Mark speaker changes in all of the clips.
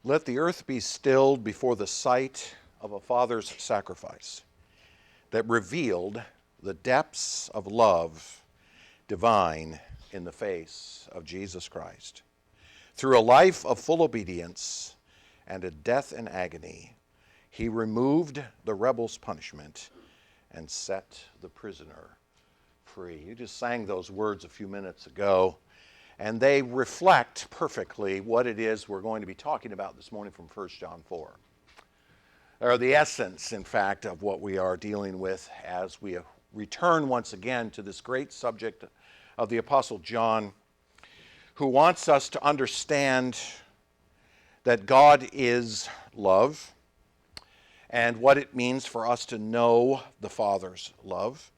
Speaker 1: Let the earth be stilled before the sight of a Father's sacrifice that revealed the depths of love divine in the face of Jesus Christ. Through a life of full obedience and a death in agony, he removed the rebel's punishment and set the prisoner free. You just sang those words a few minutes ago, and they reflect perfectly what it is we're going to be talking about this morning from 1 John 4. They're the essence, in fact, of what we are dealing with as we return once again to this great subject of the Apostle John, who wants us to understand that God is love and what it means for us to know the Father's love.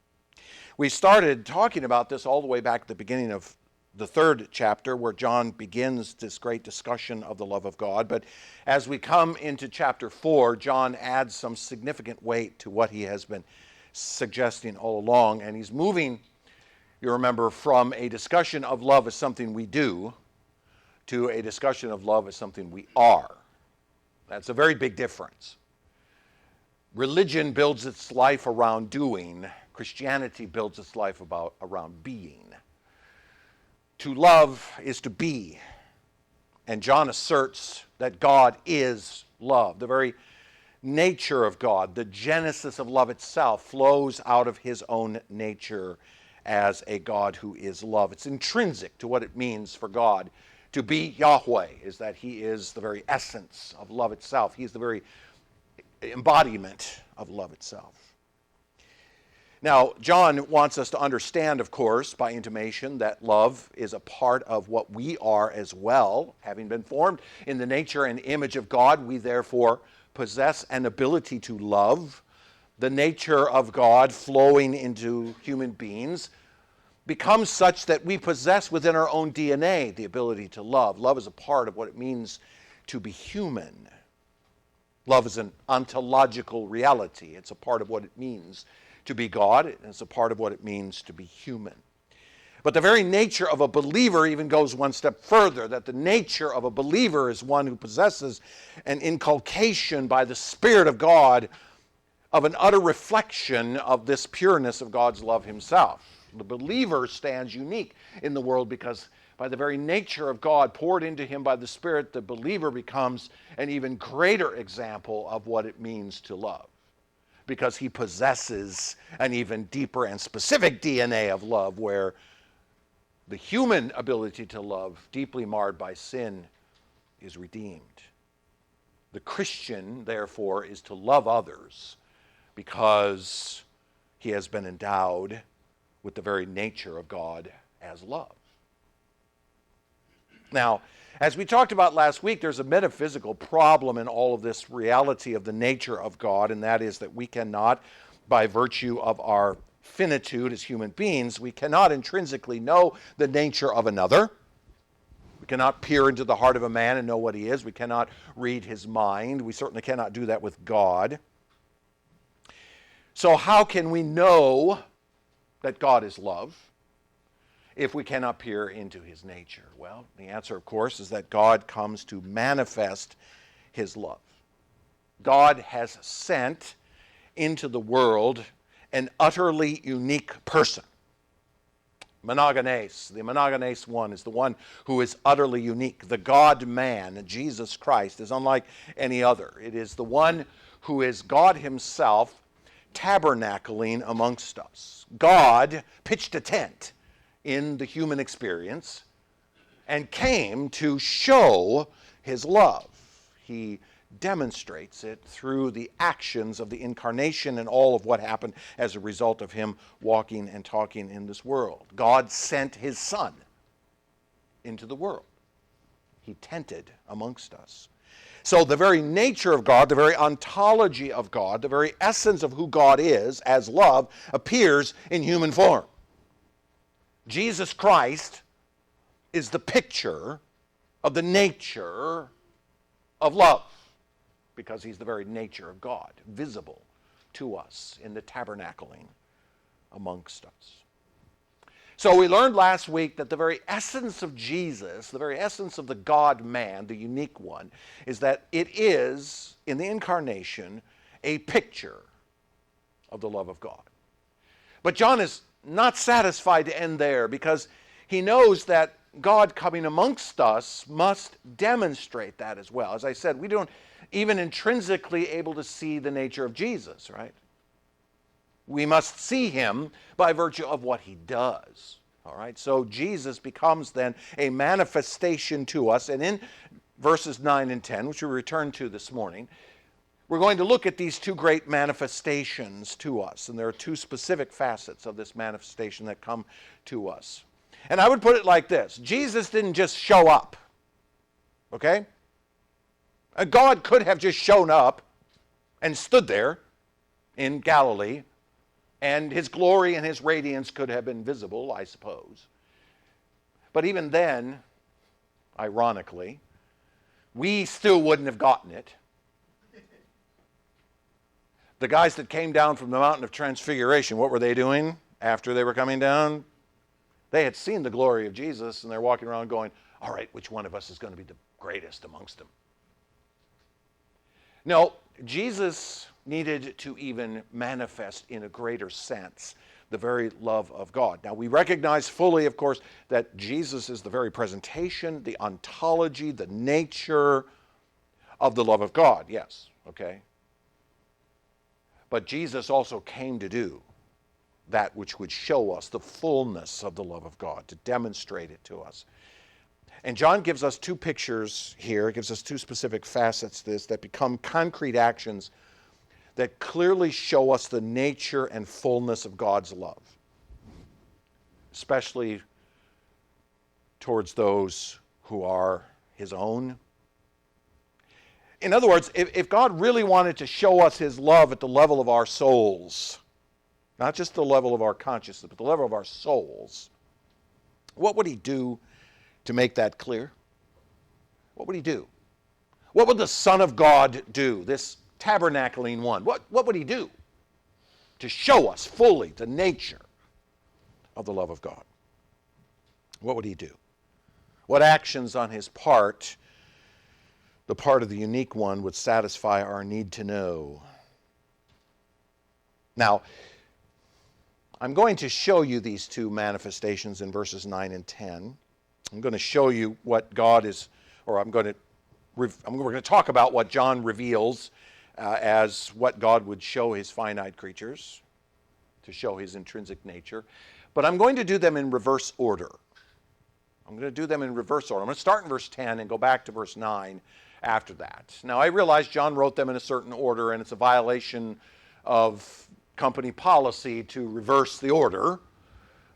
Speaker 1: We started talking about this all the way back at the beginning of the 3rd chapter, where John begins this great discussion of the love of God. But as we come into chapter 4, John adds some significant weight to what he has been suggesting all along. And he's moving, you remember, from a discussion of love as something we do to a discussion of love as something we are. That's a very big difference. Religion builds its life around doing. Christianity builds its life around being. To love is to be. And John asserts that God is love. The very nature of God, the genesis of love itself, flows out of his own nature as a God who is love. It's intrinsic to what it means for God to be Yahweh, is that he is the very essence of love itself. He is the very embodiment of love itself. Now, John wants us to understand, of course, by intimation, that love is a part of what we are as well. Having been formed in the nature and image of God, we therefore possess an ability to love. The nature of God flowing into human beings becomes such that we possess within our own DNA the ability to love. Love is a part of what it means to be human. Love is an ontological reality. It's a part of what it means to be God, and it's a part of what it means to be human. But the very nature of a believer even goes one step further, that the nature of a believer is one who possesses an inculcation by the Spirit of God of an utter reflection of this pureness of God's love himself. The believer stands unique in the world because by the very nature of God poured into him by the Spirit, the believer becomes an even greater example of what it means to love, because he possesses an even deeper and specific DNA of love, where the human ability to love, deeply marred by sin, is redeemed. The Christian, therefore, is to love others because he has been endowed with the very nature of God as love. Now, as we talked about last week, there's a metaphysical problem in all of this reality of the nature of God, and that is that we cannot, by virtue of our finitude as human beings, we cannot intrinsically know the nature of another. We cannot peer into the heart of a man and know what he is. We cannot read his mind. We certainly cannot do that with God. So how can we know that God is love if we cannot peer into his nature? Well, the answer, of course, is that God comes to manifest his love. God has sent into the world an utterly unique person. Monogenes, the monogenes one, is the one who is utterly unique. The God-man, Jesus Christ, is unlike any other. It is the one who is God himself tabernacling amongst us. God pitched a tent in the human experience and came to show his love. He demonstrates it through the actions of the incarnation and all of what happened as a result of him walking and talking in this world. God sent his Son into the world. He tented amongst us. So the very nature of God, the very ontology of God, the very essence of who God is as love appears in human form. Jesus Christ is the picture of the nature of love, because he's the very nature of God, visible to us in the tabernacling amongst us. So we learned last week that the very essence of Jesus, the very essence of the God-man, the unique one, is that it is, in the incarnation, a picture of the love of God. But John is not satisfied to end there, because he knows that God coming amongst us must demonstrate that as well. As I said, we don't even intrinsically able to see the nature of Jesus, right? We must see him by virtue of what he does. All right, so Jesus becomes then a manifestation to us. And in verses 9 and 10, which we return to this morning, we're going to look at these two great manifestations to us. And there are two specific facets of this manifestation that come to us. And I would put it like this: Jesus didn't just show up. Okay? God could have just shown up and stood there in Galilee, and his glory and his radiance could have been visible, I suppose. But even then, ironically, we still wouldn't have gotten it. The guys that came down from the mountain of transfiguration, what were they doing after they were coming down? They had seen the glory of Jesus, and they're walking around going, all right, which one of us is going to be the greatest amongst them? No, Jesus needed to even manifest in a greater sense the very love of God. Now, we recognize fully, of course, that Jesus is the very presentation, the ontology, the nature of the love of God. Yes, okay? But Jesus also came to do that which would show us the fullness of the love of God, to demonstrate it to us. And John gives us two pictures here. He gives us two specific facets to this that become concrete actions that clearly show us the nature and fullness of God's love, especially towards those who are his own. In other words, if God really wanted to show us his love at the level of our souls, not just the level of our consciousness, but the level of our souls, what would he do to make that clear? What would he do? What would the Son of God do, this tabernacling one? What would he do to show us fully the nature of the love of God? What would he do? What actions on his part, the part of the unique one, would satisfy our need to know? Now, I'm going to show you these two manifestations in verses 9 and 10. I'm going to show you what God is, or we're going to talk about what John reveals as what God would show his finite creatures, to show his intrinsic nature. But I'm going to do them in reverse order. I'm going to do them in reverse order. I'm going to start in verse 10 and go back to verse 9 after that. Now, I realize John wrote them in a certain order, and it's a violation of company policy to reverse the order.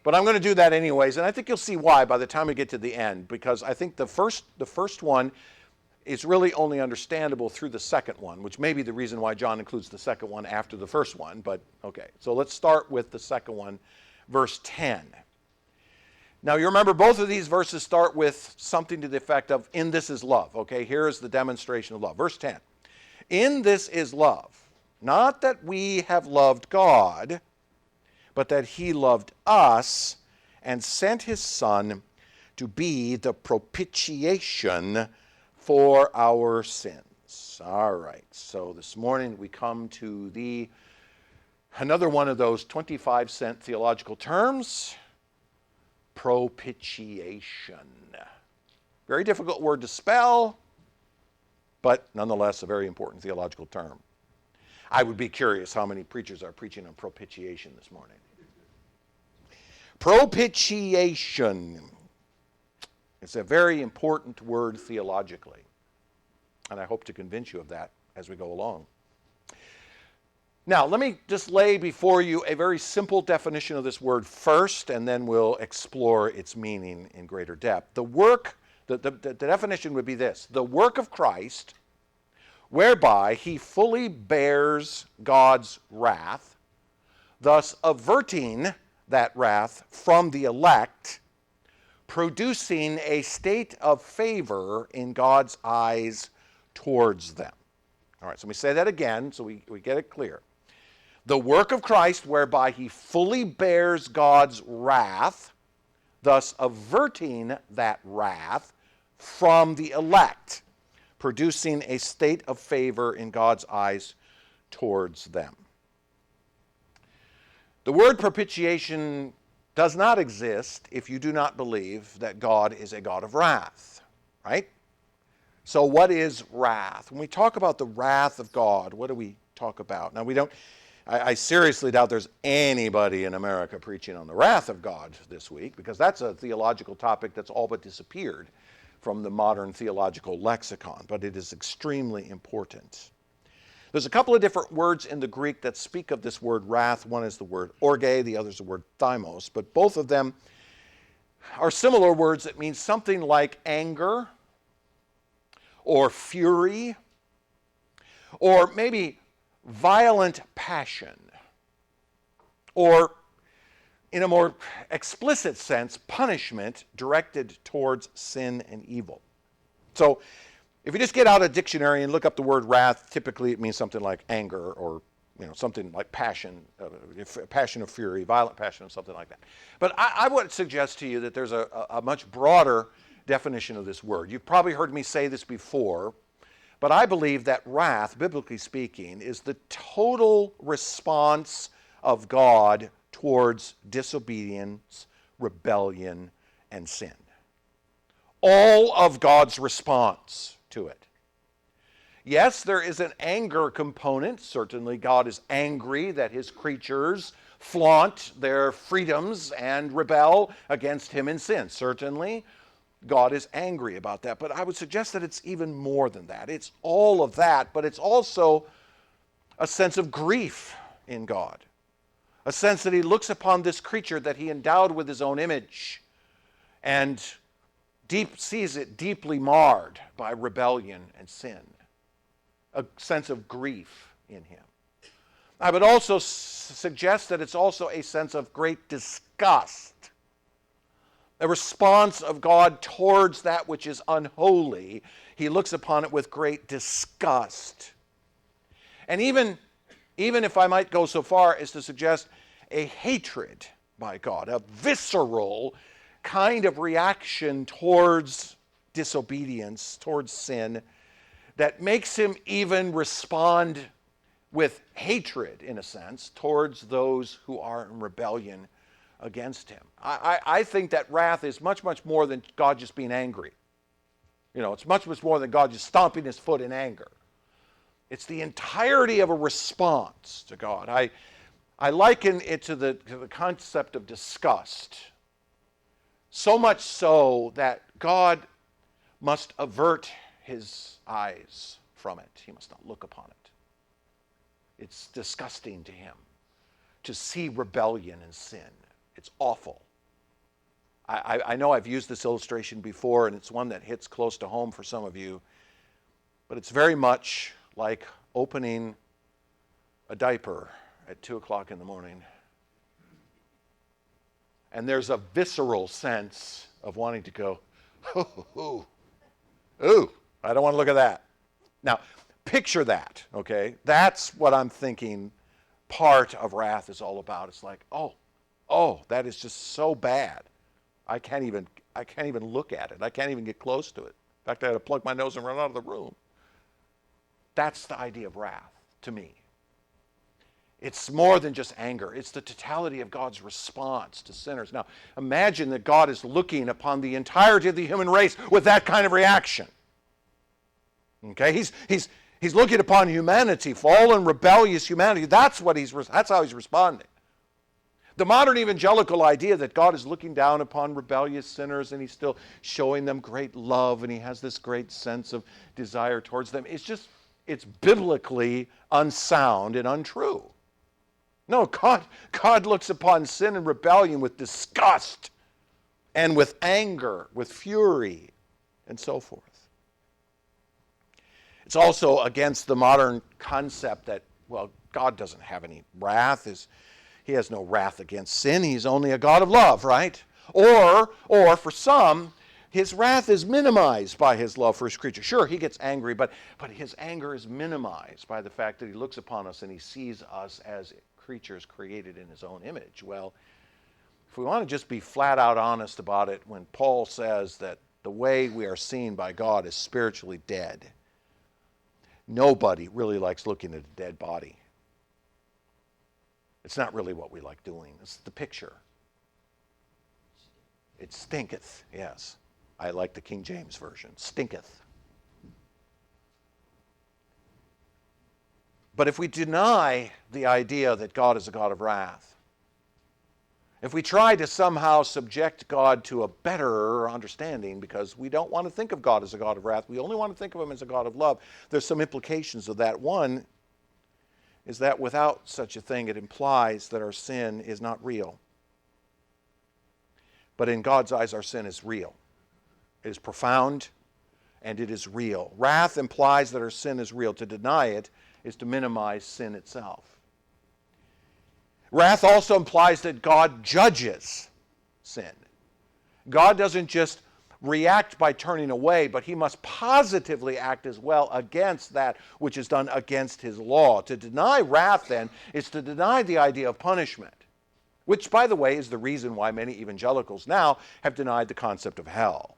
Speaker 1: But I'm going to do that anyways, and I think you'll see why by the time we get to the end, because I think the first one is really only understandable through the second one, which may be the reason why John includes the second one after the first one, but okay. So let's start with the second one, verse 10. Now, you remember both of these verses start with something to the effect of, in this is love. Okay, here is the demonstration of love. Verse 10. In this is love, not that we have loved God, but that he loved us and sent his Son to be the propitiation for our sins. All right, so this morning we come to another one of those 25-cent theological terms, propitiation. Very difficult word to spell, but nonetheless a very important theological term. I would be curious how many preachers are preaching on propitiation this morning. Propitiation. It's a very important word theologically, and I hope to convince you of that as we go along. Now, let me just lay before you a very simple definition of this word first, and then we'll explore its meaning in greater depth. The definition would be this: the work of Christ, whereby he fully bears God's wrath, thus averting that wrath from the elect, producing a state of favor in God's eyes towards them. All right, so let me say that again so we get it clear. The work of Christ, whereby he fully bears God's wrath, thus averting that wrath from the elect, producing a state of favor in God's eyes towards them. The word propitiation does not exist if you do not believe that God is a God of wrath, right? So what is wrath? When we talk about the wrath of God, what do we talk about? Now, I seriously doubt there's anybody in America preaching on the wrath of God this week, because that's a theological topic that's all but disappeared from the modern theological lexicon, but it is extremely important. There's a couple of different words in the Greek that speak of this word wrath. One is the word orge, the other is the word thymos, but both of them are similar words that mean something like anger or fury or maybe violent passion, or in a more explicit sense, punishment directed towards sin and evil. So if you just get out a dictionary and look up the word wrath, typically it means something like anger or something like passion, passion of fury, violent passion, or something like that. But I would suggest to you that there's a much broader definition of this word. You've probably heard me say this before, but I believe that wrath, biblically speaking, is the total response of God towards disobedience, rebellion, and sin. All of God's response to it. Yes, there is an anger component. Certainly, God is angry that his creatures flaunt their freedoms and rebel against him in sin. Certainly, God is angry about that. But I would suggest that it's even more than that. It's all of that, but it's also a sense of grief in God. A sense that he looks upon this creature that he endowed with his own image and sees it deeply marred by rebellion and sin. A sense of grief in him. I would also suggest that it's also a sense of great disgust. A response of God towards that which is unholy. He looks upon it with great disgust. And even if I might go so far as to suggest a hatred by God, a visceral kind of reaction towards disobedience, towards sin, that makes him even respond with hatred, in a sense, towards those who are in rebellion against him. I think that wrath is much, much more than God just being angry. It's much, much more than God just stomping his foot in anger. It's the entirety of a response to God. I liken it to the concept of disgust. So much so that God must avert his eyes from it. He must not look upon it. It's disgusting to him to see rebellion and sin. It's awful. I know I've used this illustration before, and it's one that hits close to home for some of you, but it's very much like opening a diaper at 2 o'clock in the morning. And there's a visceral sense of wanting to go, ooh, I don't want to look at that. Now, picture that, okay? That's what I'm thinking part of wrath is all about. It's like, oh, that is just so bad. I can't even look at it. I can't even get close to it. In fact, I had to plug my nose and run out of the room. That's the idea of wrath to me. It's more than just anger. It's the totality of God's response to sinners. Now, imagine that God is looking upon the entirety of the human race with that kind of reaction. Okay? He's looking upon humanity, fallen, rebellious humanity. That's how he's responding. The modern evangelical idea that God is looking down upon rebellious sinners and he's still showing them great love and he has this great sense of desire towards them, it's biblically unsound and untrue. No, God looks upon sin and rebellion with disgust and with anger, with fury, and so forth. It's also against the modern concept that, God doesn't have any wrath. He has no wrath against sin. He's only a God of love, right? Or for some, his wrath is minimized by his love for his creature. Sure, he gets angry, but his anger is minimized by the fact that he looks upon us and he sees us as creatures created in his own image. Well, if we want to just be flat out honest about it, when Paul says that the way we are seen by God is spiritually dead, nobody really likes looking at a dead body. It's not really what we like doing. It's the picture. It stinketh, yes. I like the King James Version. Stinketh. But if we deny the idea that God is a God of wrath, if we try to somehow subject God to a better understanding because we don't want to think of God as a God of wrath, we only want to think of him as a God of love, there's some implications of that. One is that without such a thing, it implies that our sin is not real. But in God's eyes, our sin is real. It is profound, and it is real. Wrath implies that our sin is real. To deny it is to minimize sin itself. Wrath also implies that God judges sin. God doesn't just react by turning away, but he must positively act as well against that which is done against his law. To deny wrath, then, is to deny the idea of punishment, which, by the way, is the reason why many evangelicals now have denied the concept of hell.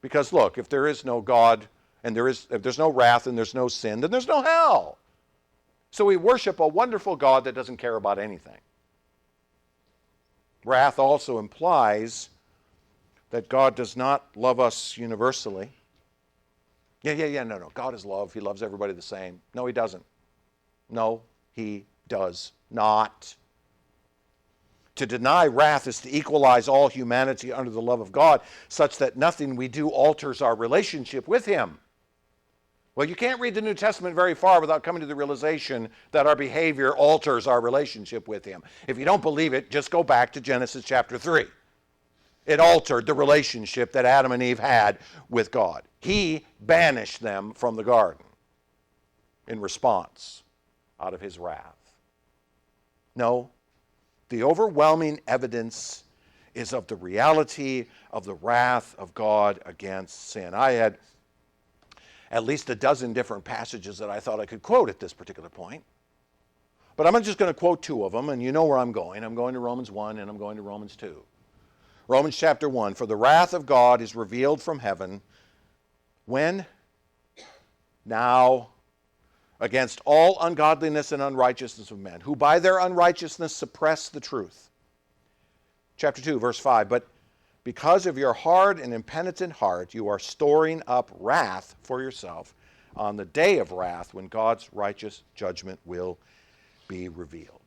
Speaker 1: Because, look, if there is no God, and if there's no wrath and there's no sin, then there's no hell. So we worship a wonderful God that doesn't care about anything. Wrath also implies that God does not love us universally. No. God is love. He loves everybody the same. No, he doesn't. No, he does not. To deny wrath is to equalize all humanity under the love of God, such that nothing we do alters our relationship with him. Well, you can't read the New Testament very far without coming to the realization that our behavior alters our relationship with him. If you don't believe it, just go back to Genesis chapter 3. It altered the relationship that Adam and Eve had with God. He banished them from the garden in response out of his wrath. No, the overwhelming evidence is of the reality of the wrath of God against sin. I had at least a dozen different passages that I thought I could quote at this particular point. But I'm just going to quote two of them, and you know where I'm going. I'm going to Romans 1 and I'm going to Romans 2. Romans chapter 1, for the wrath of God is revealed from heaven. When? Now, against all ungodliness and unrighteousness of men, who by their unrighteousness suppress the truth. Chapter 2, verse 5, but because of your hard and impenitent heart, you are storing up wrath for yourself on the day of wrath when God's righteous judgment will be revealed.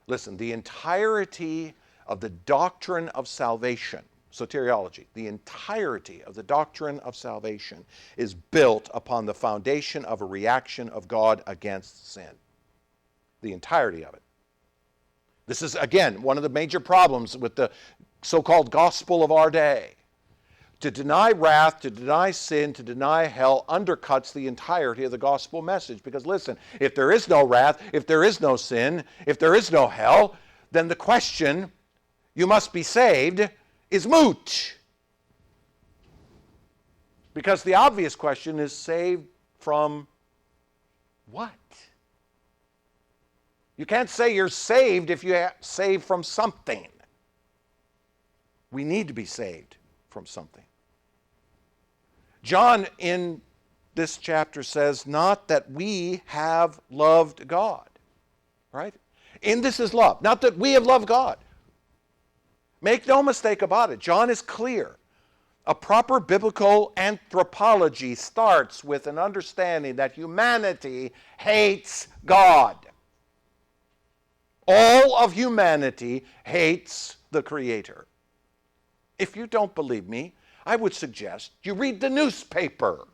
Speaker 1: Listen, the entirety of the doctrine of salvation, soteriology, the entirety of the doctrine of salvation is built upon the foundation of a reaction of God against sin. The entirety of it. This is, again, one of the major problems with the so-called gospel of our day. To deny wrath, to deny sin, to deny hell undercuts the entirety of the gospel message. Because listen, if there is no wrath, if there is no sin, if there is no hell, then the question, you must be saved, is moot. Because the obvious question is, saved from what? You can't say you're saved if you're saved from something. We need to be saved from something. John in this chapter says, not that we have loved God, right? In this is love, not that we have loved God. Make no mistake about it. John is clear. A proper biblical anthropology starts with an understanding that humanity hates God. All of humanity hates the Creator. If you don't believe me, I would suggest you read the newspaper.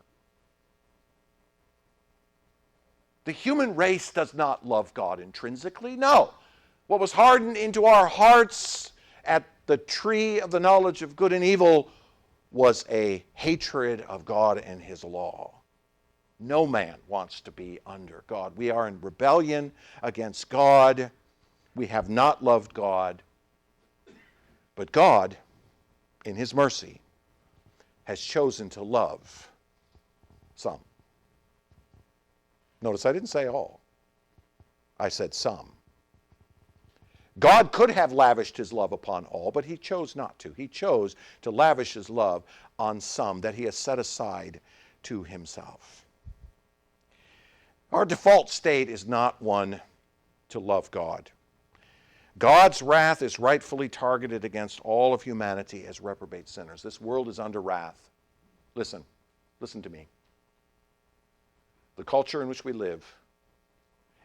Speaker 1: The human race does not love God intrinsically. No. What was hardened into our hearts at the tree of the knowledge of good and evil was a hatred of God and his law. No man wants to be under God. We are in rebellion against God. We have not loved God. But God, in his mercy, has chosen to love some. Notice I didn't say all. I said some. God could have lavished his love upon all, but he chose not to. He chose to lavish his love on some that he has set aside to himself. Our default state is not one to love God. God's wrath is rightfully targeted against all of humanity as reprobate sinners. This world is under wrath. Listen to me. The culture in which we live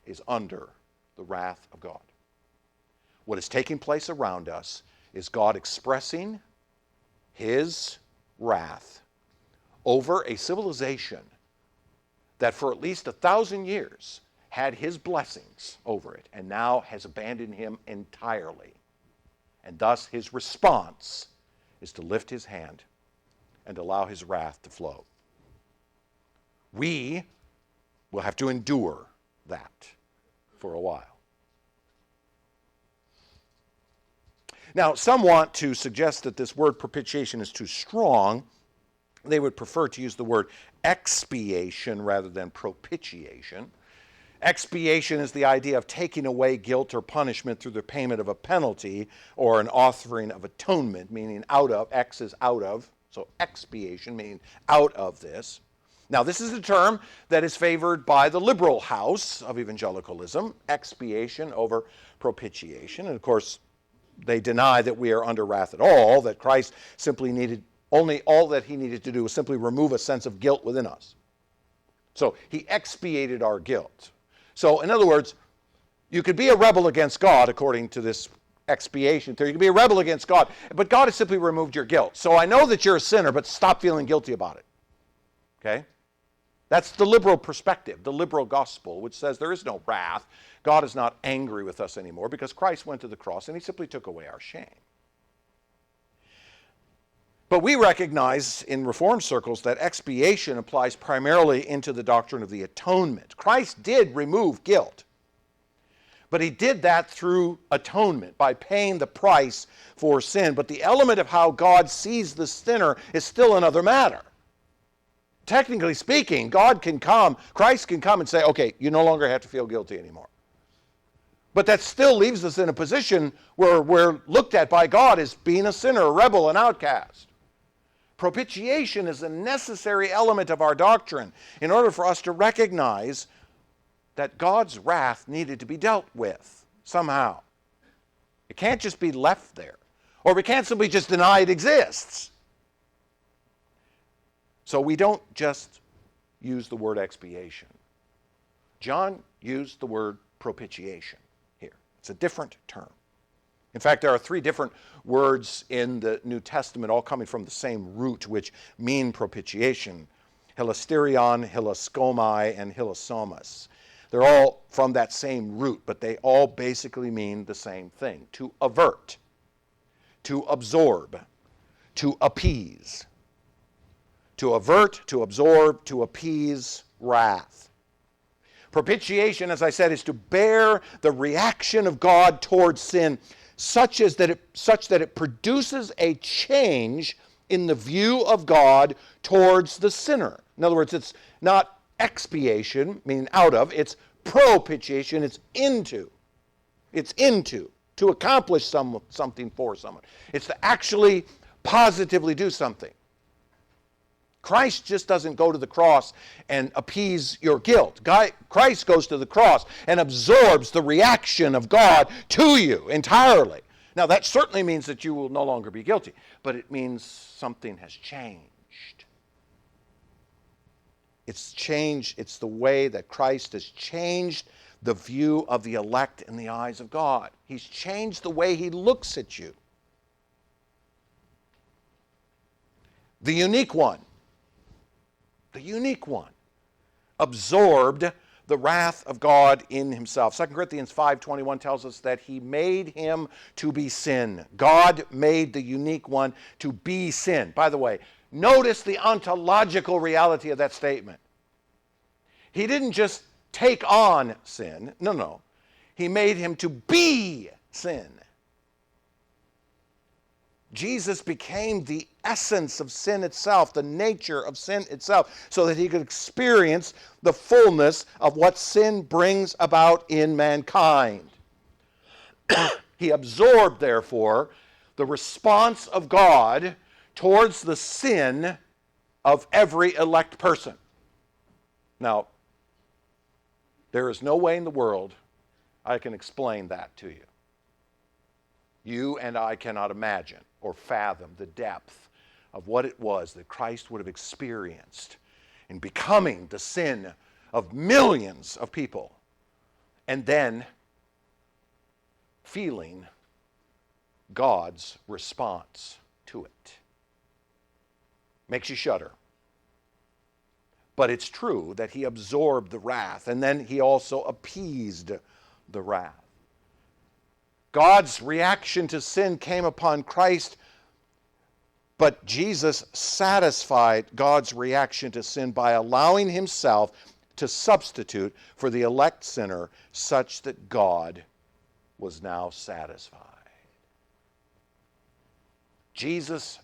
Speaker 1: is under the wrath of God. What is taking place around us is God expressing his wrath over a civilization that for at least 1,000 years had his blessings over it and now has abandoned him entirely. And thus his response is to lift his hand and allow his wrath to flow. We will have to endure that for a while. Now, some want to suggest that this word propitiation is too strong. They would prefer to use the word expiation rather than propitiation. Expiation is the idea of taking away guilt or punishment through the payment of a penalty or an offering of atonement, meaning out of. Ex is out of, so expiation meaning out of this. Now, this is a term that is favored by the liberal house of evangelicalism, expiation over propitiation. And of course, they deny that we are under wrath at all, that Christ simply all that he needed to do was simply remove a sense of guilt within us. So he expiated our guilt. So in other words, you could be a rebel against God according to this expiation theory. You can be a rebel against God, but God has simply removed your guilt. So I know that you're a sinner, but stop feeling guilty about it. Okay? That's the liberal perspective, the liberal gospel, which says there is no wrath. God is not angry with us anymore because Christ went to the cross and he simply took away our shame. But we recognize in Reformed circles that expiation applies primarily into the doctrine of the atonement. Christ did remove guilt, but he did that through atonement, by paying the price for sin. But the element of how God sees the sinner is still another matter. Technically speaking, Christ can come and say, okay, you no longer have to feel guilty anymore. But that still leaves us in a position where we're looked at by God as being a sinner, a rebel, an outcast. Propitiation is a necessary element of our doctrine in order for us to recognize that God's wrath needed to be dealt with somehow. It can't just be left there. Or we can't simply just deny it exists. So we don't just use the word expiation. John used the word propitiation here. It's a different term. In fact, there are 3 different words in the New Testament, all coming from the same root, which mean propitiation. Hilasterion, hilaskomai, and hilasomas. They're all from that same root, but they all basically mean the same thing. To avert, to absorb, to appease. To avert, to absorb, to appease wrath. Propitiation, as I said, is to bear the reaction of God towards sin such that it produces a change in the view of God towards the sinner. In other words, it's not expiation, meaning out of, it's propitiation, it's into, to accomplish something for someone. It's to actually positively do something. Christ just doesn't go to the cross and appease your guilt. Christ goes to the cross and absorbs the reaction of God to you entirely. Now, that certainly means that you will no longer be guilty, but it means something has changed. It's changed. It's the way that Christ has changed the view of the elect in the eyes of God. He's changed the way he looks at you. The unique one, absorbed the wrath of God in himself. 2 Corinthians 5:21 tells us that he made him to be sin. God made the unique one to be sin. By the way, notice the ontological reality of that statement. He didn't just take on sin. No. He made him to be sin. Jesus became the essence of sin itself, the nature of sin itself, so that he could experience the fullness of what sin brings about in mankind. He absorbed, therefore, the response of God towards the sin of every elect person. Now, there is no way in the world I can explain that to you. You and I cannot imagine or fathom the depth of what it was that Christ would have experienced in becoming the sin of millions of people and then feeling God's response to it. Makes you shudder. But it's true that he absorbed the wrath, and then he also appeased the wrath. God's reaction to sin came upon Christ, but Jesus satisfied God's reaction to sin by allowing himself to substitute for the elect sinner such that God was now satisfied. Jesus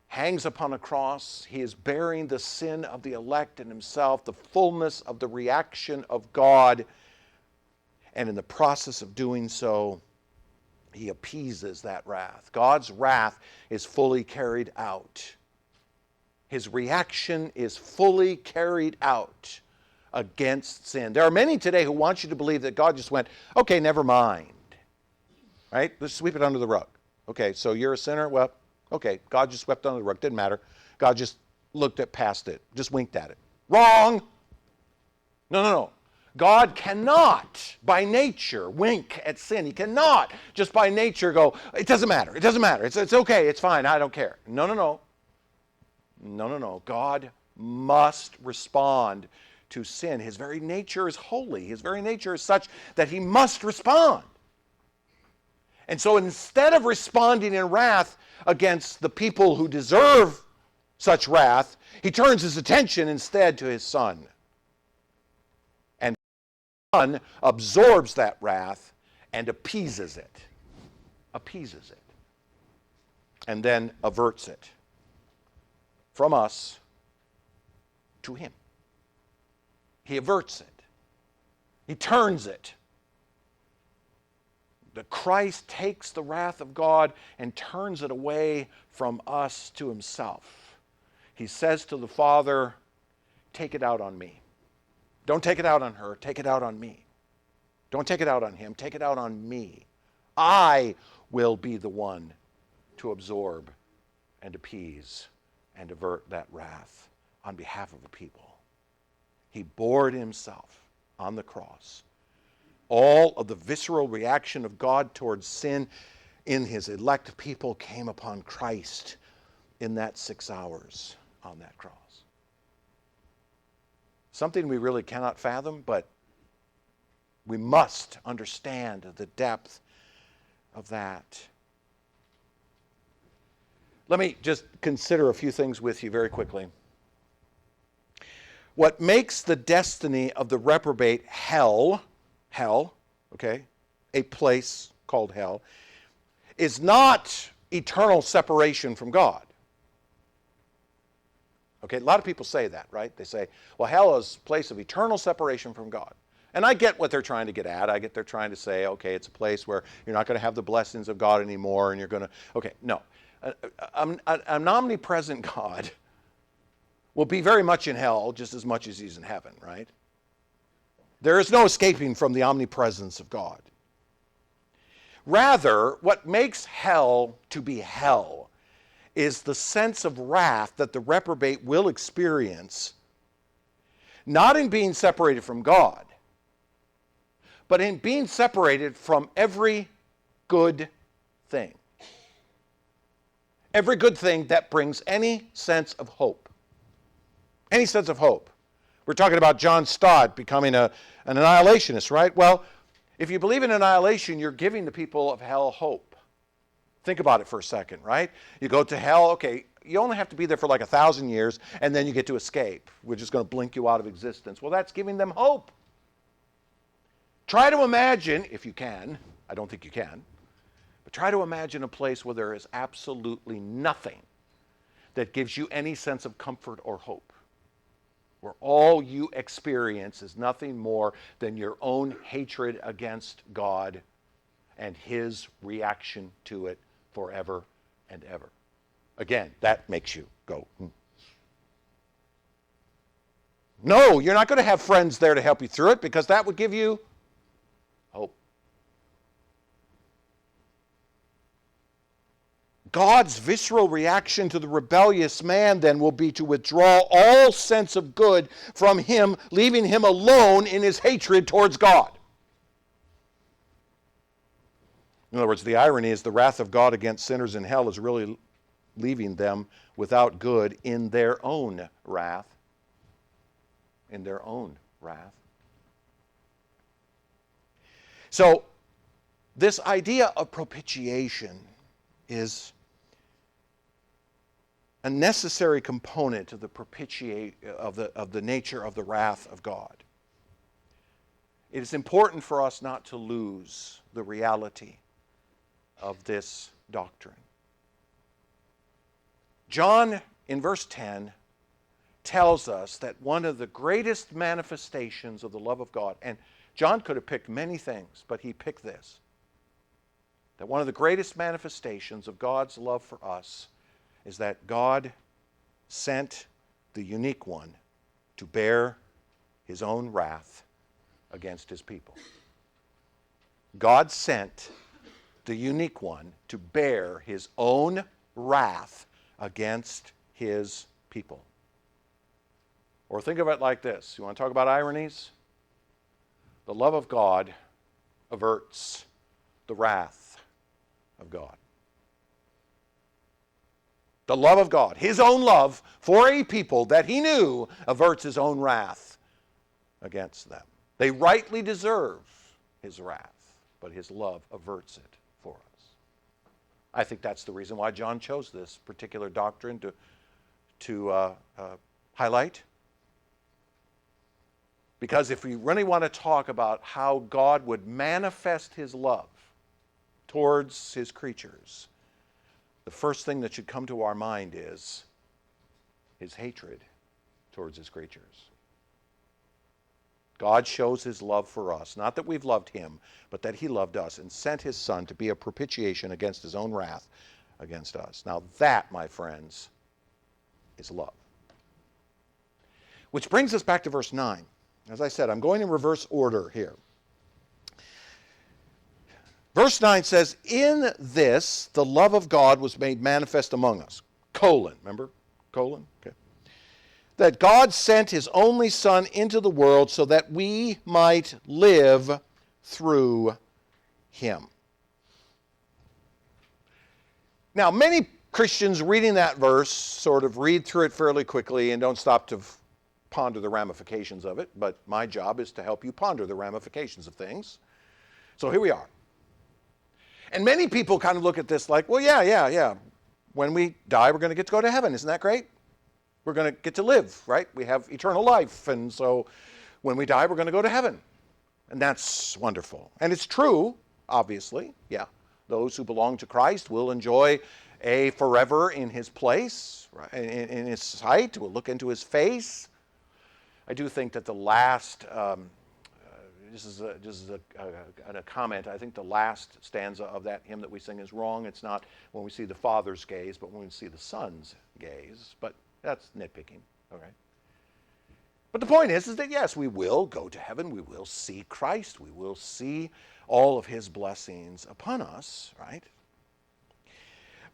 Speaker 1: hangs upon a cross. He is bearing the sin of the elect in himself, the fullness of the reaction of God. And in the process of doing so, he appeases that wrath. God's wrath is fully carried out. His reaction is fully carried out against sin. There are many today who want you to believe that God just went, okay, never mind. Right? Let's sweep it under the rug. Okay, so you're a sinner? Well, okay, God just swept under the rug. Didn't matter. God just looked at past it, just winked at it. Wrong! No. God cannot, by nature, wink at sin. He cannot just by nature go, it doesn't matter. It's okay. It's fine. I don't care. No. God must respond to sin. His very nature is holy. His very nature is such that he must respond. And so instead of responding in wrath against the people who deserve such wrath, he turns his attention instead to his Son. And the Son absorbs that wrath and appeases it. And then averts it from us to him. He averts it. He turns it. The Christ takes the wrath of God and turns it away from us to himself. He says to the Father, take it out on me. Don't take it out on her, take it out on me. Don't take it out on him, take it out on me. I will be the one to absorb and appease and avert that wrath on behalf of the people. He bore it himself on the cross. All of the visceral reaction of God towards sin in his elect people came upon Christ in that 6 hours on that cross. Something we really cannot fathom, but we must understand the depth of that. Let me just consider a few things with you very quickly. What makes the destiny of the reprobate hell, okay, a place called hell, is not eternal separation from God. Okay, a lot of people say that, right? They say, well, hell is a place of eternal separation from God. And I get what they're trying to get at. I get they're trying to say, okay, it's a place where you're not going to have the blessings of God anymore, and you're going to, okay, no. An omnipresent God will be very much in hell just as much as he's in heaven, right? There is no escaping from the omnipresence of God. Rather, what makes hell to be hell is the sense of wrath that the reprobate will experience, not in being separated from God, but in being separated from every good thing. Every good thing that brings any sense of hope. Any sense of hope. We're talking about John Stott becoming an annihilationist, right? Well, if you believe in annihilation, you're giving the people of hell hope. Think about it for a second, right? You go to hell, okay, you only have to be there for like 1,000 years, and then you get to escape. We're just going to blink you out of existence. Well, that's giving them hope. Try to imagine, if you can, I don't think you can, but try to imagine a place where there is absolutely nothing that gives you any sense of comfort or hope, where all you experience is nothing more than your own hatred against God and his reaction to it forever and ever. Again, that makes you go, No, you're not going to have friends there to help you through it, because that would give you hope. God's visceral reaction to the rebellious man then will be to withdraw all sense of good from him, leaving him alone in his hatred towards God. In other words, the irony is the wrath of God against sinners in hell is really leaving them without good in their own wrath. In their own wrath. So, this idea of propitiation is a necessary component of the nature of the wrath of God. It is important for us not to lose the reality of this doctrine. John, in verse 10, tells us that one of the greatest manifestations of the love of God, and John could have picked many things, but he picked this, that one of the greatest manifestations of God's love for us is that God sent the unique one to bear his own wrath against his people. God sent the unique one to bear his own wrath against his people. Or think of it like this. You want to talk about ironies? The love of God averts the wrath of God. The love of God, his own love for a people that he knew, averts his own wrath against them. They rightly deserve his wrath, but his love averts it for us. I think that's the reason why John chose this particular doctrine to highlight. Because if we really want to talk about how God would manifest his love towards his creatures, the first thing that should come to our mind is his hatred towards his creatures. God shows his love for us, not that we've loved him, but that he loved us and sent his Son to be a propitiation against his own wrath against us. Now that, my friends, is love. Which brings us back to verse 9. As I said, I'm going in reverse order here. Verse 9 says, in this the love of God was made manifest among us. Remember? Okay. That God sent his only Son into the world so that we might live through him. Now, many Christians reading that verse sort of read through it fairly quickly and don't stop to ponder the ramifications of it, but my job is to help you ponder the ramifications of things. So here we are. And many people kind of look at this like, well, yeah. When we die, we're going to get to go to heaven. Isn't that great? We're going to get to live, right? We have eternal life. And so when we die, we're going to go to heaven. And that's wonderful. And it's true, obviously. Yeah. Those who belong to Christ will enjoy a forever in his place, right? In his sight. We'll look into his face. I do think that the last, this is a comment, I think the last stanza of that hymn that we sing is wrong. It's not when we see the Father's gaze, but when we see the Son's gaze. But that's nitpicking, okay? But the point is that yes, we will go to heaven. We will see Christ. We will see all of his blessings upon us, right?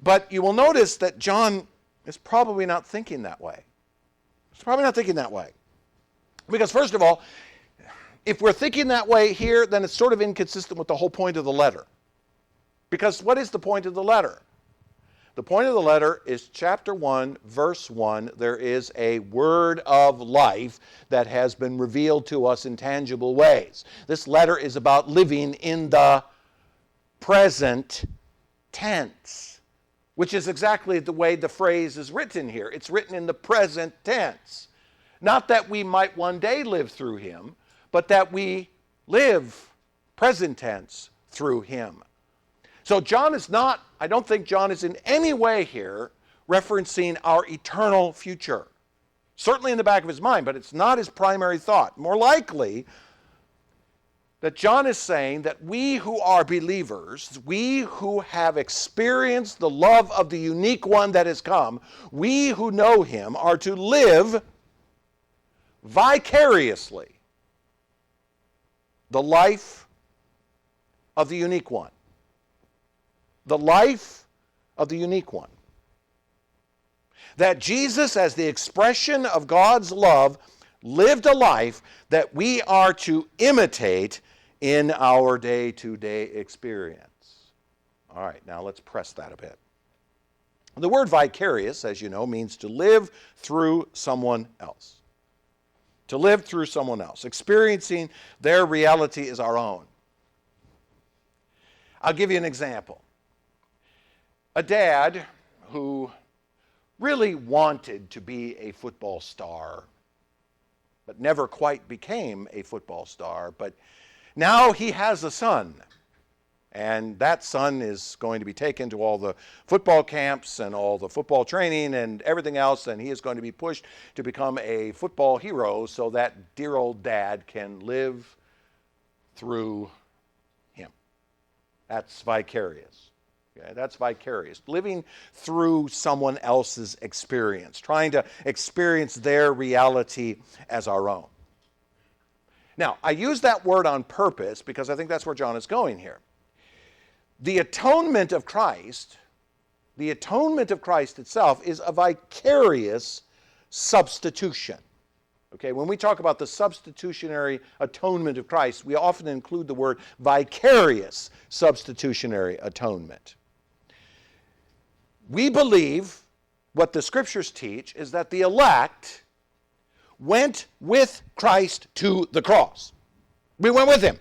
Speaker 1: But you will notice that John is probably not thinking that way. He's probably not thinking that way. Because first of all, if we're thinking that way here, then it's sort of inconsistent with the whole point of the letter. Because what is the point of the letter? The point of the letter is chapter 1, verse 1. There is a word of life that has been revealed to us in tangible ways. This letter is about living in the present tense, which is exactly the way the phrase is written here. It's written in the present tense. Not that we might one day live through him, but that we live, present tense, through him. So John is not, I don't think John is in any way here referencing our eternal future. Certainly in the back of his mind, but it's not his primary thought. More likely, that John is saying that we who are believers, we who have experienced the love of the unique one that has come, we who know him are to live vicariously the life of the unique one. The life of the unique one. That Jesus, as the expression of God's love, lived a life that we are to imitate in our day-to-day experience. All right, now let's press that a bit. The word vicarious, as you know, means to live through someone else. To live through someone else. Experiencing their reality as our own. I'll give you an example. A dad who really wanted to be a football star, but never quite became a football star, but now he has a son, and that son is going to be taken to all the football camps and all the football training and everything else, and he is going to be pushed to become a football hero so that dear old dad can live through him. That's vicarious. Okay, that's vicarious. Living through someone else's experience, trying to experience their reality as our own. Now, I use that word on purpose because I think that's where John is going here. The atonement of Christ itself is a vicarious substitution. Okay, when we talk about the substitutionary atonement of Christ, we often include the word vicarious substitutionary atonement. We believe what the scriptures teach is that the elect went with Christ to the cross. We went with him.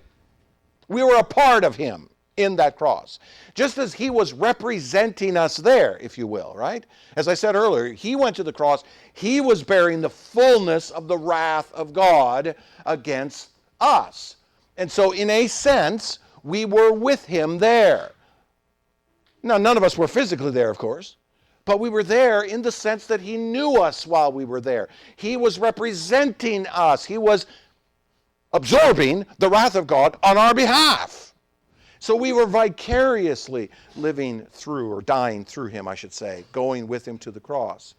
Speaker 1: We were a part of him in that cross. Just as he was representing us there, if you will, right? As I said earlier, he went to the cross. He was bearing the fullness of the wrath of God against us. And so in a sense, we were with him there. Now, none of us were physically there, of course, but we were there in the sense that he knew us while we were there. He was representing us. He was absorbing the wrath of God on our behalf. So we were vicariously living through, or dying through him, I should say, going with him to the cross.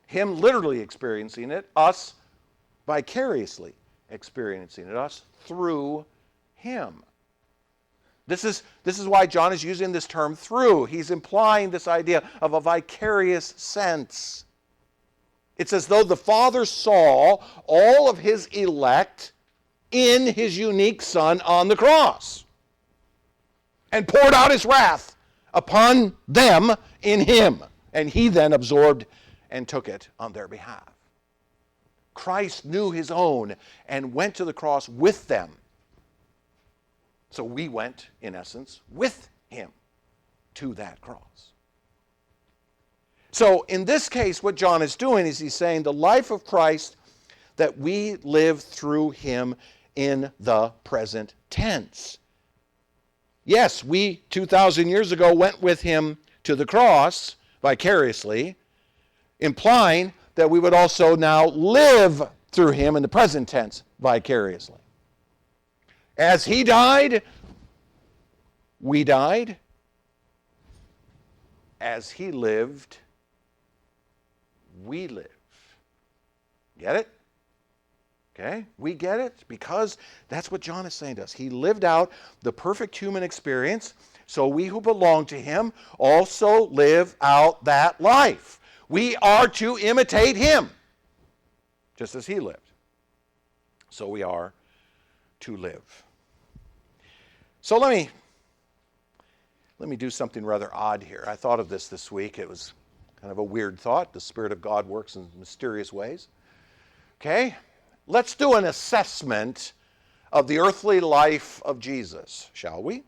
Speaker 1: Him literally experiencing it, us vicariously experiencing it, us through him. This is why John is using this term through. He's implying this idea of a vicarious sense. It's as though the Father saw all of his elect in his unique Son on the cross and poured out his wrath upon them in him. And he then absorbed and took it on their behalf. Christ knew his own and went to the cross with them. So we went, in essence, with him to that cross. So in this case, what John is doing is he's saying the life of Christ that we live through him in the present tense. Yes, we 2,000 years ago went with him to the cross vicariously, implying that we would also now live through him in the present tense vicariously. As he died, we died. As he lived, we live. Get it? Okay? We get it because that's what John is saying to us. He lived out the perfect human experience, so we who belong to him also live out that life. We are to imitate him, just as he lived. So we are to live. So let me do something rather odd here. I thought of this week. It was kind of a weird thought. The Spirit of God works in mysterious ways. Okay? Let's do an assessment of the earthly life of Jesus, shall we?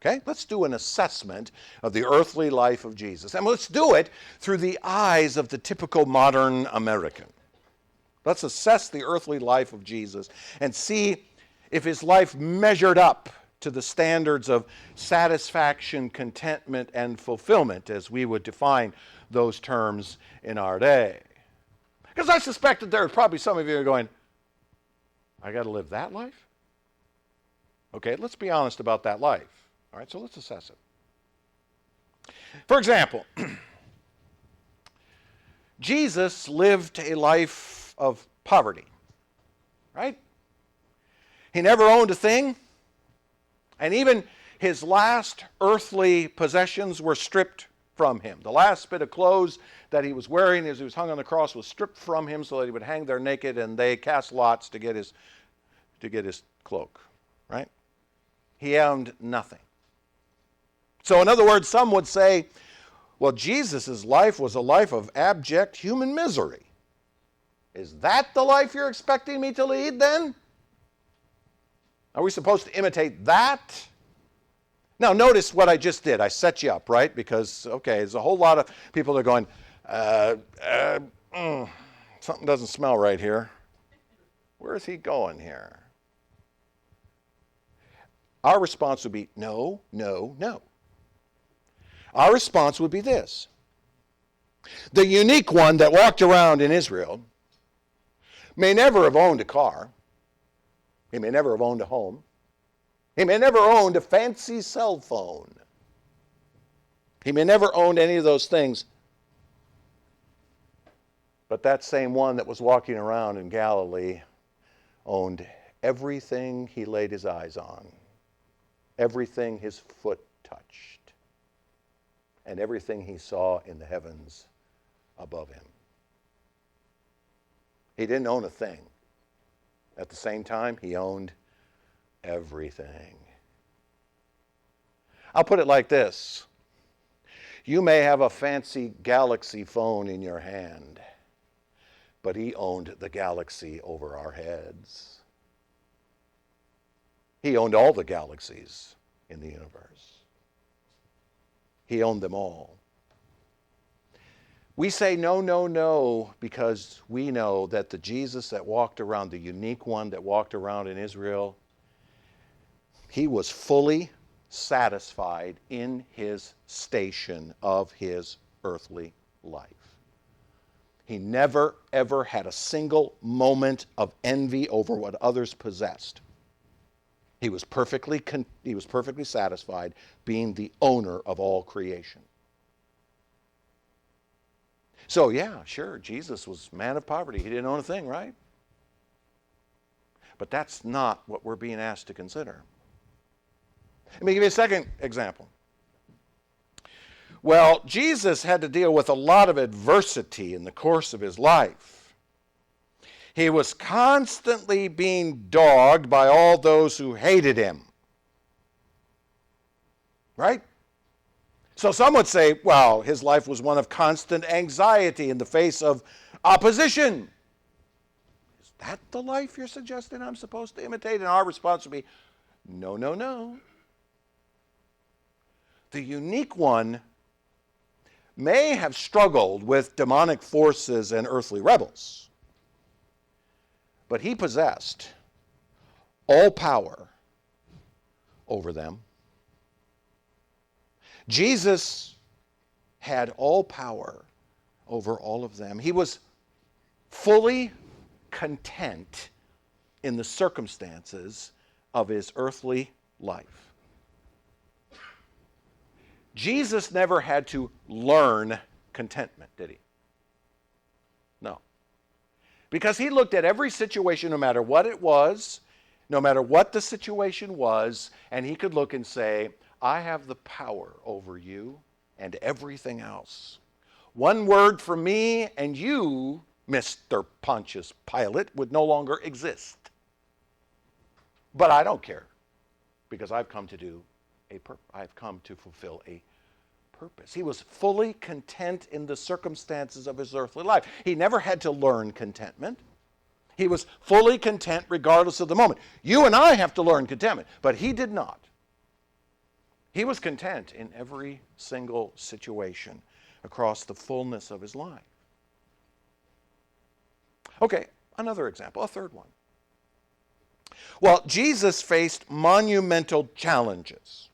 Speaker 1: Okay? Let's do an assessment of the earthly life of Jesus. And let's do it through the eyes of the typical modern American. Let's assess the earthly life of Jesus and see if his life measured up to the standards of satisfaction, contentment, and fulfillment, as we would define those terms in our day. Because I suspect that there are probably some of you who are going, I got to live that life? Okay, let's be honest about that life. All right, so let's assess it. For example, Jesus lived a life of poverty, right? He never owned a thing, and even his last earthly possessions were stripped from him. The last bit of clothes that he was wearing as he was hung on the cross was stripped from him so that he would hang there naked, and they cast lots to get his cloak, right? He owned nothing. So in other words, some would say, well, Jesus' life was a life of abject human misery. Is that the life you're expecting me to lead then? Are we supposed to imitate that? Now, notice what I just did. I set you up, right? Because, okay, there's a whole lot of people that are going, something doesn't smell right here. Where is he going here? Our response would be, no, no, no. Our response would be this. The unique one that walked around in Israel may never have owned a car. He may never have owned a home. He may never have owned a fancy cell phone. He may never owned any of those things. But that same one that was walking around in Galilee owned everything he laid his eyes on, everything his foot touched, and everything he saw in the heavens above him. He didn't own a thing. At the same time, he owned everything. I'll put it like this. You may have a fancy Galaxy phone in your hand, but he owned the galaxy over our heads. He owned all the galaxies in the universe. He owned them all. We say no, no, no because we know that the Jesus that walked around, the unique one that walked around in Israel, he was fully satisfied in his station of his earthly life. He never, ever had a single moment of envy over what others possessed. He was perfectly satisfied being the owner of all creation. So yeah, sure, Jesus was a man of poverty. He didn't own a thing, right? But that's not what we're being asked to consider. Let me give you a second example. Well, Jesus had to deal with a lot of adversity in the course of his life. He was constantly being dogged by all those who hated him. Right? So some would say, well, his life was one of constant anxiety in the face of opposition. Is that the life you're suggesting I'm supposed to imitate? And our response would be, no, no, no. The unique one may have struggled with demonic forces and earthly rebels, but he possessed all power over them. Jesus had all power over all of them. He was fully content in the circumstances of his earthly life. Jesus never had to learn contentment, did he? No. Because he looked at every situation, no matter what it was, no matter what the situation was, and he could look and say, I have the power over you and everything else. One word from me and you, Mr. Pontius Pilate, would no longer exist. But I don't care, because I've come to fulfill a purpose. He was fully content in the circumstances of his earthly life. He never had to learn contentment. He was fully content regardless of the moment. You and I have to learn contentment, but he did not. He was content in every single situation across the fullness of his life. Okay, another example, a third one. Well, Jesus faced monumental challenges.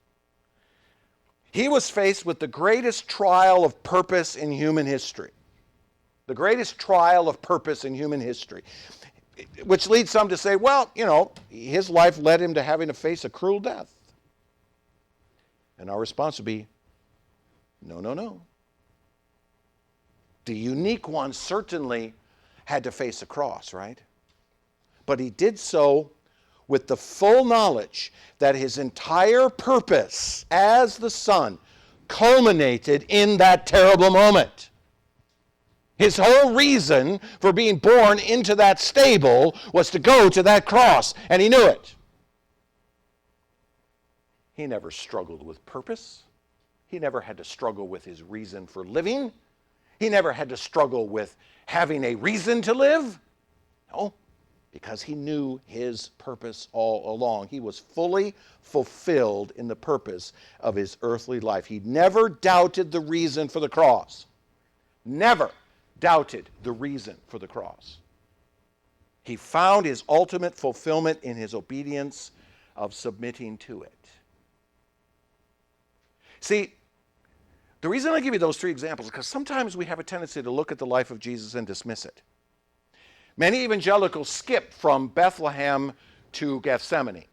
Speaker 1: He was faced with the greatest trial of purpose in human history. The greatest trial of purpose in human history. which leads some to say, well, his life led him to having to face a cruel death. And our response would be, no, no, no. The unique one certainly had to face a cross, right? But he did so with the full knowledge that his entire purpose as the Son culminated in that terrible moment. His whole reason for being born into that stable was to go to that cross, and he knew it. He never struggled with purpose. He never had to struggle with his reason for living. He never had to struggle with having a reason to live. No, because he knew his purpose all along. He was fully fulfilled in the purpose of his earthly life. He never doubted the reason for the cross. Never doubted the reason for the cross. He found his ultimate fulfillment in his obedience of submitting to it. See, the reason I give you those three examples is because sometimes we have a tendency to look at the life of Jesus and dismiss it. Many evangelicals skip from Bethlehem to Gethsemane.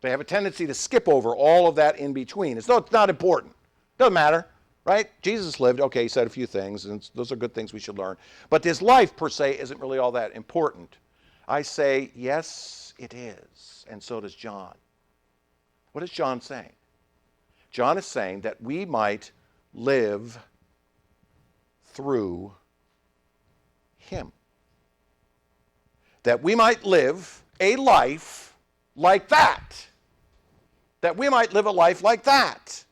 Speaker 1: They have a tendency to skip over all of that in between, as though it's not important. Doesn't matter, right? Jesus lived, okay, he said a few things, and those are good things we should learn. But his life, per se, isn't really all that important. I say, yes, it is, and so does John. What is John saying? John is saying that we might live through him. That we might live a life like that. That we might live a life like that.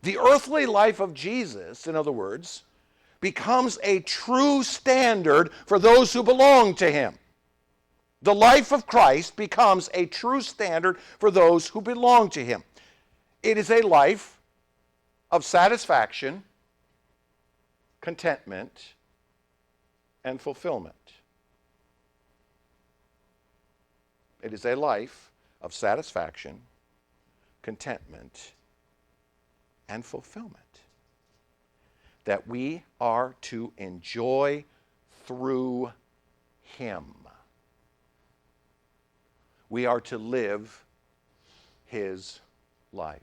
Speaker 1: The earthly life of Jesus, in other words, becomes a true standard for those who belong to him. The life of Christ becomes a true standard for those who belong to him. It is a life of satisfaction, contentment, and fulfillment. It is a life of satisfaction, contentment, and fulfillment that we are to enjoy through him. We are to live his life.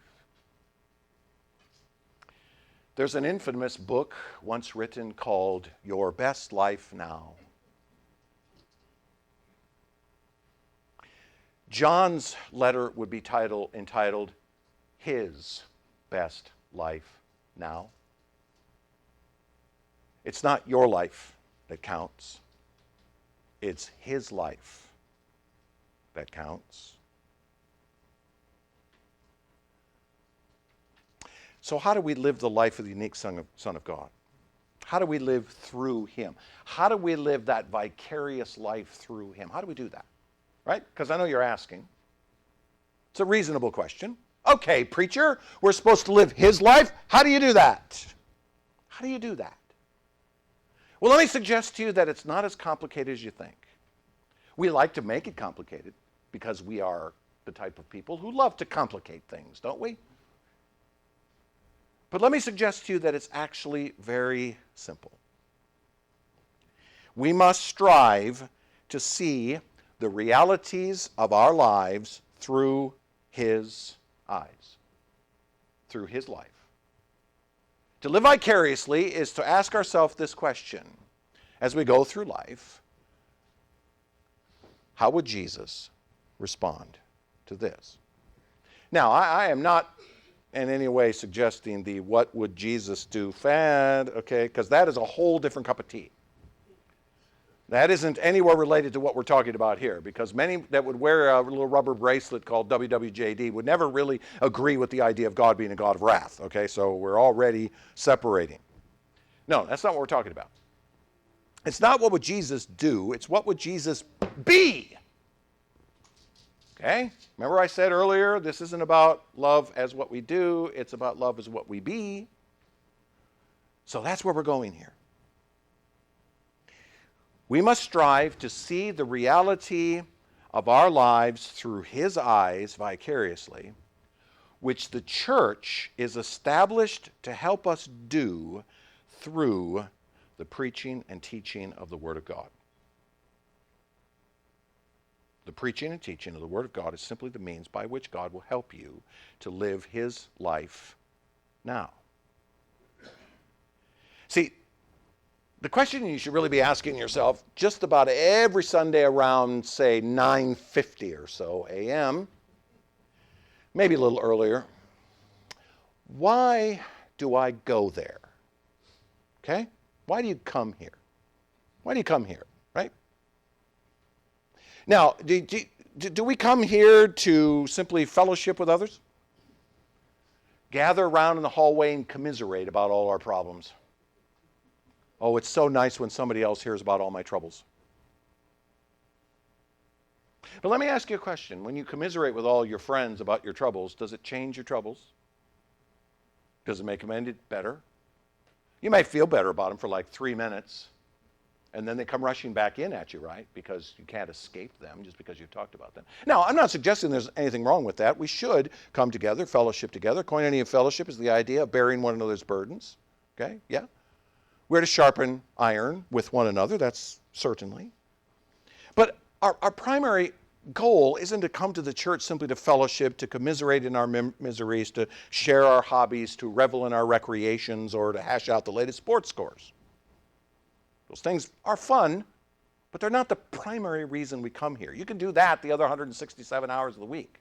Speaker 1: There's an infamous book once written called Your Best Life Now. John's letter would be entitled His Best Life Now. It's not your life that counts. It's his life that counts. So how do we live the life of the unique Son of God? How do we live through him? How do we live that vicarious life through him? How do we do that? Right? Because I know you're asking. It's a reasonable question. Okay, preacher, we're supposed to live his life. How do you do that? How do you do that? Well, let me suggest to you that it's not as complicated as you think. We like to make it complicated because we are the type of people who love to complicate things, don't we? But let me suggest to you that it's actually very simple. We must strive to see the realities of our lives through his eyes, through his life. To live vicariously is to ask ourselves this question as we go through life: how would Jesus respond to this? Now, I am not in any way suggesting the what would Jesus do fad, okay, because that is a whole different cup of tea. That isn't anywhere related to what we're talking about here, because many that would wear a little rubber bracelet called WWJD would never really agree with the idea of God being a God of wrath, okay, so we're already separating. No, that's not what we're talking about. It's not what would Jesus do, it's what would Jesus be. Okay? Remember I said earlier, this isn't about love as what we do, it's about love as what we be. So that's where we're going here. We must strive to see the reality of our lives through his eyes vicariously, which the church is established to help us do through the preaching and teaching of the Word of God. The preaching and teaching of the Word of God is simply the means by which God will help you to live His life now. See, the question you should really be asking yourself just about every Sunday around, say, 9:50 or so a.m., maybe a little earlier, why do I go there? Okay? Why do you come here? Why do you come here, right? Now, do we come here to simply fellowship with others? Gather around in the hallway and commiserate about all our problems. Oh, it's so nice when somebody else hears about all my troubles. But let me ask you a question. When you commiserate with all your friends about your troubles, does it change your troubles? Does it make them any better? You might feel better about them for like 3 minutes, and then they come rushing back in at you, right? Because you can't escape them just because you've talked about them. Now, I'm not suggesting there's anything wrong with that. We should come together, fellowship together. Koinonia of fellowship is the idea of bearing one another's burdens. Okay? Yeah? We're to sharpen iron with one another, that's certainly. But our primary goal isn't to come to the church simply to fellowship, to commiserate in our miseries, to share our hobbies, to revel in our recreations, or to hash out the latest sports scores. Those things are fun, but they're not the primary reason we come here. You can do that the other 167 hours of the week.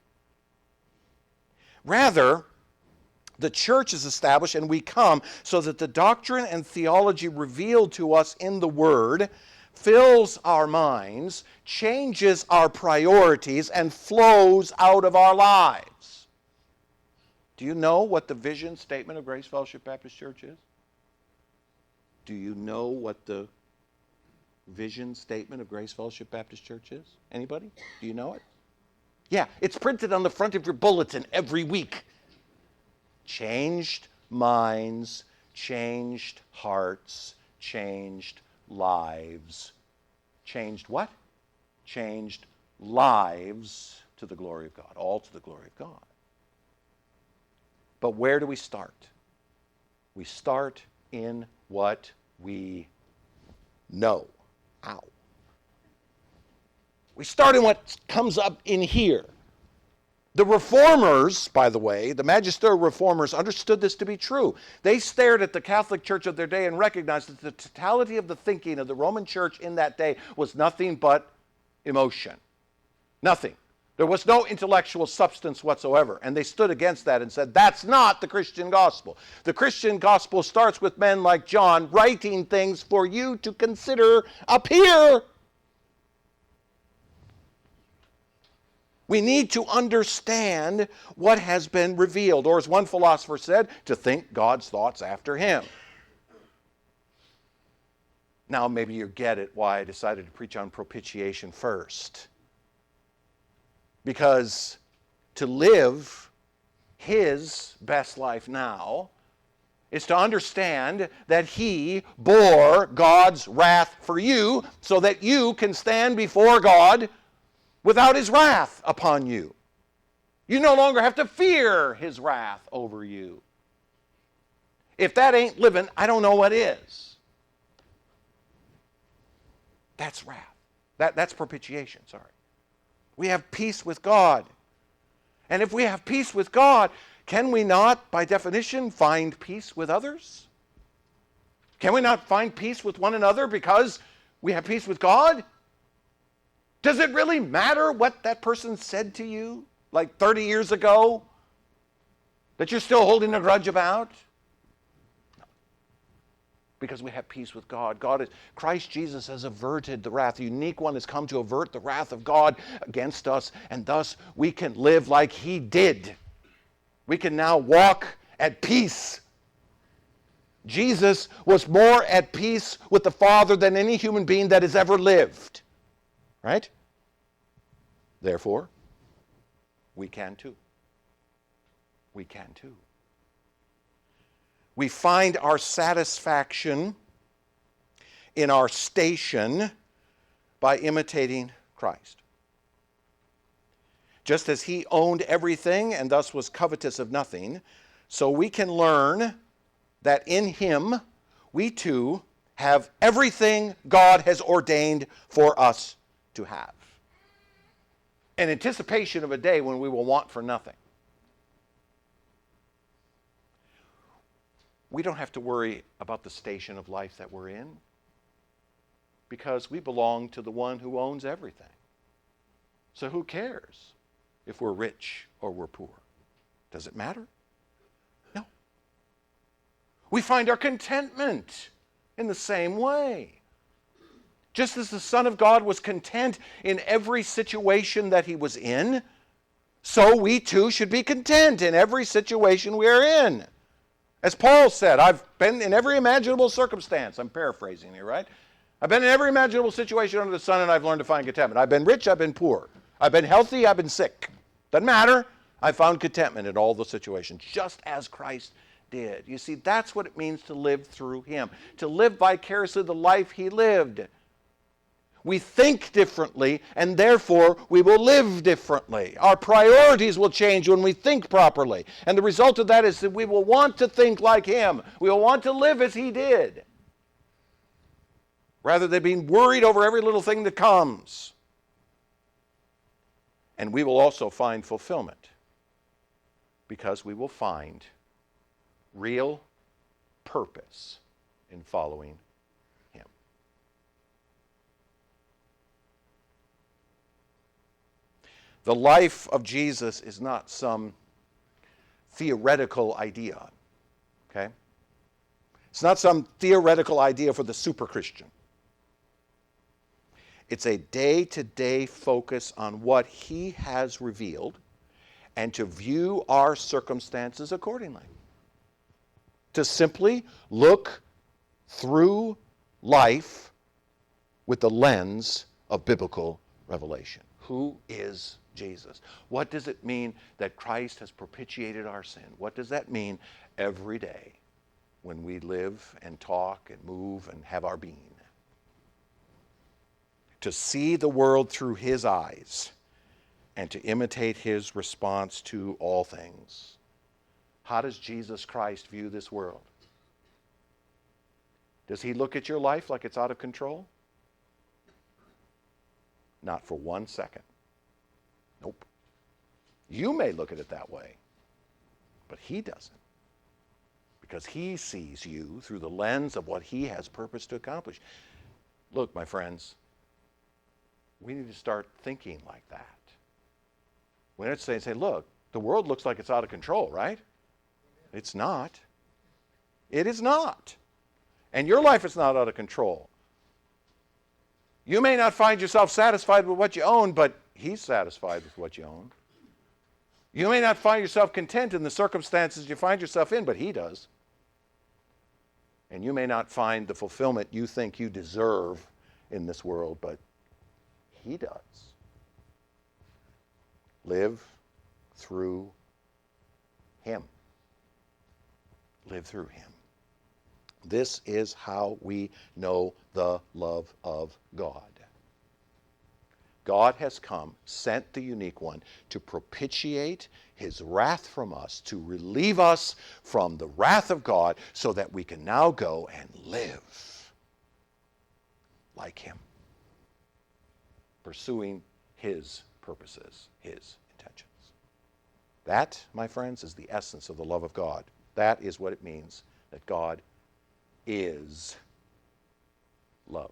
Speaker 1: Rather, the church is established and we come so that the doctrine and theology revealed to us in the Word fills our minds, changes our priorities, and flows out of our lives. Do you know what the vision statement of Grace Fellowship Baptist Church is? Do you know what the vision statement of Grace Fellowship Baptist Church is? Anybody? Do you know it? Yeah, it's printed on the front of your bulletin every week. Changed minds, changed hearts, changed lives. Changed what? Changed lives to the glory of God. All to the glory of God. But where do we start? We start in what we know. Ow. We start in what comes up in here. The reformers, by the way, the magisterial reformers understood this to be true. They stared at the Catholic Church of their day and recognized that the totality of the thinking of the Roman Church in that day was nothing but emotion. Nothing. There was no intellectual substance whatsoever. And they stood against that and said, that's not the Christian gospel. The Christian gospel starts with men like John writing things for you to consider up here. We need to understand what has been revealed, or as one philosopher said, to think God's thoughts after him. Now maybe you get it why I decided to preach on propitiation first. Because to live his best life now is to understand that he bore God's wrath for you so that you can stand before God without his wrath upon you. You no longer have to fear his wrath over you. If that ain't living, I don't know what is. That's wrath. That's propitiation, sorry. We have peace with God. And if we have peace with God, can we not, by definition, find peace with others? Can we not find peace with one another because we have peace with God? Does it really matter what that person said to you like 30 years ago that you're still holding a grudge about? No. Because we have peace with God. Christ Jesus has averted the wrath. The unique one has come to avert the wrath of God against us, and thus we can live like he did. We can now walk at peace. Jesus was more at peace with the Father than any human being that has ever lived. Right? Therefore, we can too. We can too. We find our satisfaction in our station by imitating Christ. Just as he owned everything and thus was covetous of nothing, so we can learn that in him we too have everything God has ordained for us to have. in anticipation of a day when we will want for nothing. We don't have to worry about the station of life that we're in because we belong to the one who owns everything. So who cares if we're rich or we're poor? Does it matter? No. We find our contentment in the same way. Just as the Son of God was content in every situation that he was in, so we too should be content in every situation we are in. As Paul said, I've been in every imaginable circumstance. I'm paraphrasing here, right? I've been in every imaginable situation under the sun, and I've learned to find contentment. I've been rich, I've been poor. I've been healthy, I've been sick. Doesn't matter. I found contentment in all the situations, just as Christ did. You see, that's what it means to live through him, to live vicariously the life he lived. We think differently, and therefore we will live differently. Our priorities will change when we think properly. And the result of that is that we will want to think like him. We will want to live as he did, rather than being worried over every little thing that comes. And we will also find fulfillment, because we will find real purpose in following him. The life of Jesus is not some theoretical idea, okay? It's not some theoretical idea for the super Christian. It's a day-to-day focus on what he has revealed and to view our circumstances accordingly. To simply look through life with the lens of biblical revelation. Who is Jesus? What does it mean that Christ has propitiated our sin? What does that mean every day when we live and talk and move and have our being? To see the world through his eyes and to imitate his response to all things. How does Jesus Christ view this world? Does he look at your life like it's out of control? Not for 1 second. Nope. You may look at it that way, but he doesn't. Because he sees you through the lens of what he has purposed to accomplish. Look, my friends, we need to start thinking like that. We need to say, look, the world looks like it's out of control, right? It's not. It is not. And your life is not out of control. You may not find yourself satisfied with what you own, but he's satisfied with what you own. You may not find yourself content in the circumstances you find yourself in, but he does. And you may not find the fulfillment you think you deserve in this world, but he does. Live through him. Live through him. This is how we know the love of God. God has come, sent the unique one, to propitiate his wrath from us, to relieve us from the wrath of God, so that we can now go and live like him, pursuing his purposes, his intentions. That, my friends, is the essence of the love of God. That is what it means that God is love.